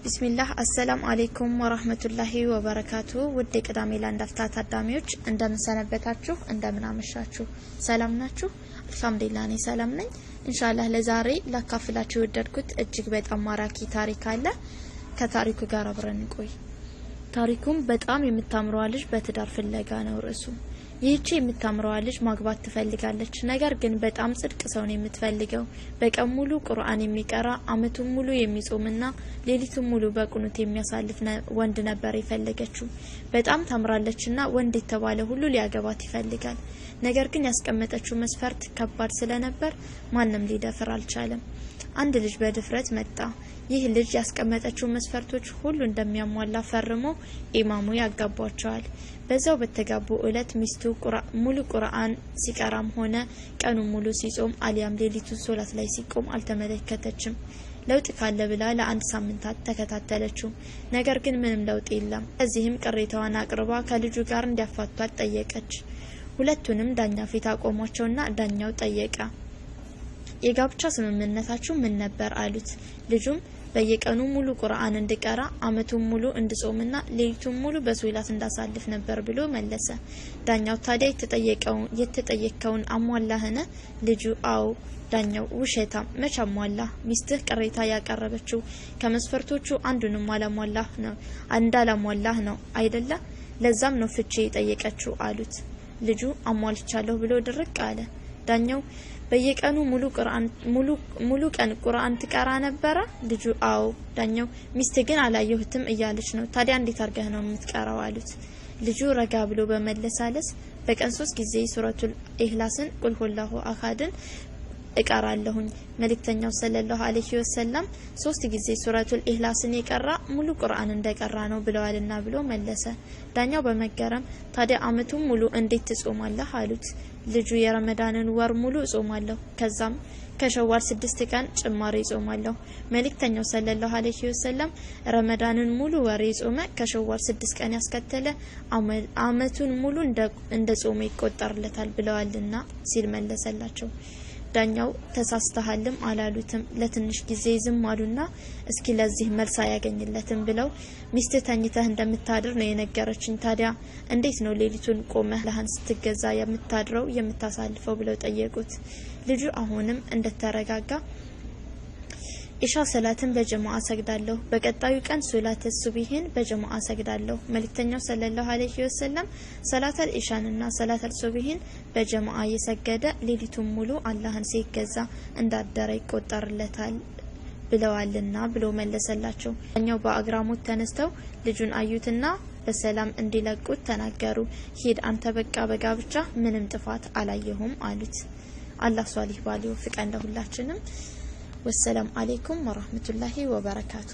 ቢስሚላህ አሰላሙ አለይኩም ወራህመቱላሂ ወበረካቱ። ውድ ቅዳሜ ላንዳፍታ ታዳሚዎች እንደምን ሰነበታችሁ? እንደምን አመሻችሁ? ሰላም ናችሁ? አልሐምዱሊላህ እኔ ሰላም ነኝ። ኢንሻአላህ ለዛሬ ላካፍላችሁ ወደድኩት እጅግ በጣም ማራኪ ታሪክ አለ። ከታሪኩ ጋር አብረን እንቆይ። ታሪኩም በጣም የምታምረዋ ልጅ በትዳር ፍለጋ ነው ርዕሱ። ይህቺ የምታምረዋ ልጅ ማግባት ትፈልጋለች። ነገር ግን በጣም ጽድቅ ሰው ነው የምትፈልገው። በቀን ሙሉ ቁርአን የሚቀራ አመቱን ሙሉ የሚጾምና ሌሊቱን ሙሉ በቁኑት የሚያሳልፍ ወንድ ነበር የፈለገችው። በጣም ታምራለችና ወንድ የተባለ ሁሉ ሊያገባት ይፈልጋል። ነገር ግን ያስቀመጠችው መስፈርት ከባድ ስለነበር ማንም ሊደፍር አልቻለም። አንድ ልጅ በድፍረት መጣ። ይህ ልጅ ያስቀመጠችው መስፈርቶች ሁሉ እንደሚያሟላ ፈርሞ ኢማሙ ያጋቧቸዋል። በዛው በተጋቡ እለት ሚስቱ ሙሉ ቁርአን ሲቀራም ሆነ ቀኑ ሙሉ ሲጾም አሊያም ሌሊቱን ሶላት ላይ ሲቆም አልተመለከተችም። ለውጥ ካለ ብላ ለአንድ ሳምንታት ተከታተለችው። ነገር ግን ምንም ለውጥ የለም። እዚህም ቅሬታዋን አቅርባ ከልጁ ጋር እንዲያፋቷት ጠየቀች። ሁለቱንም ዳኛ ፊት አቆሟቸውና ዳኛው ጠየቀ፣ የጋብቻ ስምምነታችሁ ምን ነበር አሉት። ልጁም በየቀኑ ሙሉ ቁርአን እንድቀራ አመቱን ሙሉ እንድጾምና ሌሊቱን ሙሉ በሶላት እንዳሳልፍ ነበር ብሎ መለሰ። ዳኛው ታዲያ የተጠየቀውን አሟላህነ? ልጁ አው። ዳኛው ውሸታም፣ መች አሟላ? ሚስትህ ቅሬታ ያቀረበችው ከመስፈርቶቹ አንዱንም እንዳላሟላህ ነው አይደለ? ለዛም ነው ፍቺ የጠየቀችው አሉት። ልጁ አሟልቻለሁ ብሎ ድርቅ አለ። ዳኛው በየቀኑ ሙሉ ቀን ቁርአን ትቀራ ነበር? ልጁ አው። ዳኛው ሚስት ግን አላየሁትም እያለች ነው። ታዲያ እንዴት አርገህ ነው የምትቀራው አሉት። ልጁ ረጋ ብሎ በመለሳለስ በቀን 3 ጊዜ ሱረቱል ኢኽላስን ቁል ሁወላሁ አሐድን እቀራለሁኝ። መልእክተኛው ሰለላሁ ዐለይሂ ወሰለም 3 ጊዜ ሱረቱል ኢኽላስን የቀራ ሙሉ ቁርአን እንደቀራ ነው ብለዋልና ብሎ መለሰ። ዳኛው በመገረም ታዲያ አመቱን ሙሉ እንዴት ትጾማለህ አሉት። ልጁ የረመዳንን ወር ሙሉ እጾማለሁ፣ ከዛም ከሸዋል 6 ቀን ጭማሪ እጾማለሁ። መልእክተኛው ሰለላሁ ዐለይሂ ወሰለም ረመዳንን ሙሉ ወር የጾመ ከሸዋል 6 ቀን ያስከተለ አመቱን ሙሉ እንደ ጾመ ይቆጠርለታል ብለዋልና ሲል መለሰላቸው። ዳኛው ተሳስተሃልም አላሉትም። ለትንሽ ጊዜ ዝም አሉና እስኪ ለዚህ መልስ ያገኝለትም ብለው ሚስት ተኝተህ እንደምታድር ነው የነገረችኝ። ታዲያ እንዴት ነው ሌሊቱን ቆመህ ለሃን ስትገዛ የምታድረው የምታሳልፈው ብለው ጠየቁት። ልጁ አሁንም እንደተረጋጋ ኢሻ ሰላትን በጀማዓ ሰግዳለሁ፣ በቀጣዩ ቀን ሶላት ሱብሂን በጀማዓ ሰግዳለሁ። መልእክተኛው ሰለላሁ ዐለይሂ ወሰለም ሰላተል ኢሻንና ሰላተል ሱብሂን በጀማዓ የሰገደ ሌሊቱን ሙሉ አላህን ሲገዛ እንዳደረ ይቆጠርለታል ብለዋልና ብሎ መለሰላቸው። ዳኛው በአግራሞት ተነስተው ልጁን አዩትና በሰላም እንዲለቁት ተናገሩ። ሂድ አንተ በቃ በጋብቻ ምንም ጥፋት አላየሁም አሉት። አላህ ሷሊህ ባሊው ፍቀን ለሁላችንም። ወሰላም አለይኩም ወራህመቱላሂ ወበረካቱ።